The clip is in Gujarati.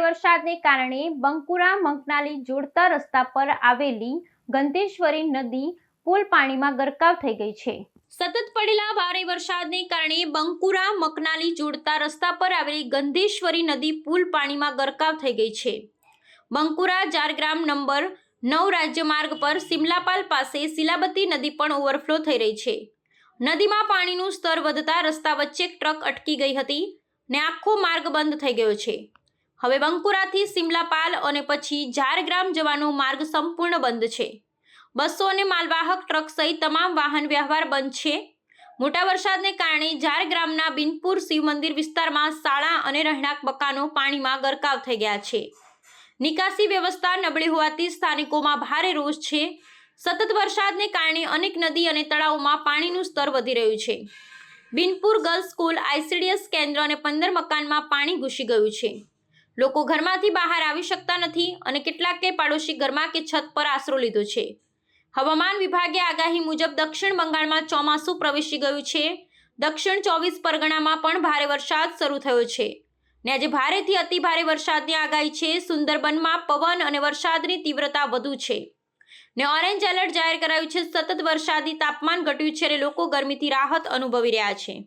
વરસાદને કારણે બંકુરા મંકનાલી જોડતા રસ્તા પર આવેલી ગંધેશ્વરી નદી પુલ પાણીમાં ગરકાવ થઈ ગઈ છે। સતત પડેલા ભારે વરસાદને કારણે બંકુરા મકનાલી જોડતા રસ્તા પર આવેલી ગંધેશ્વરી નદી પુલ પાણીમાં ગરકાવ થઈ ગઈ છે। બંકુરા જારગ્રામ નંબર 9 રાજ્ય માર્ગ પર સિમલાપાલ પાસે શિલાબતી નદી પણ ઓવરફ્લો થઈ રહી છે। નદીમાં પાણીનું સ્તર વધતા રસ્તા વચ્ચે એક ટ્રક અટકી ગઈ હતી ને આખો માર્ગ બંધ થઈ ગયો છે। હવે બંકુરાથી સિમલાપાલ અને પછી જારગ્રામ જવાનો માર્ગ સંપૂર્ણ બંધ છે। બસો અને માલવાહક ટ્રક સહિત તમામ વાહન વ્યવહાર બંધ છે। મોટા વરસાદને કારણે જારગ્રામના બિનપુર શિવ મંદિર વિસ્તારમાં શાળા અને રહેણાંક મકાનો પાણીમાં ગરકાવ થઈ ગયા છે। નિકાસી વ્યવસ્થા નબળી હોવાથી સ્થાનિકોમાં ભારે રોષ છે। સતત વરસાદને કારણે અનેક નદી અને તળાવોમાં પાણીનું સ્તર વધી રહ્યું છે। બિનપુર ગર્લ્સ સ્કૂલ, ICDS કેન્દ્ર અને 15 મકાનમાં પાણી ઘૂસી ગયું છે। લોકો ઘરમાંથી બહાર આવી શકતા નથી અને કેટલાકે પાડોશી ઘરમાં કે છત પર આશરો લીધો છે। હવામાન વિભાગે આગાહી મુજબ દક્ષિણ બંગાળમાં ચોમાસું પ્રવેશી ગયું છે। દક્ષિણ 24 પરગણામાં પણ ભારે વરસાદ શરૂ થયો છે ને આજે ભારેથી અતિ ભારે વરસાદની આગાહી છે। સુંદરબનમાં પવન અને વરસાદની તીવ્રતા વધુ છે ને ઓરેન્જ એલર્ટ જાહેર કરાયું છે। સતત વરસાદી તાપમાન ઘટ્યું છે અને લોકો ગરમીથી રાહત અનુભવી રહ્યા છે।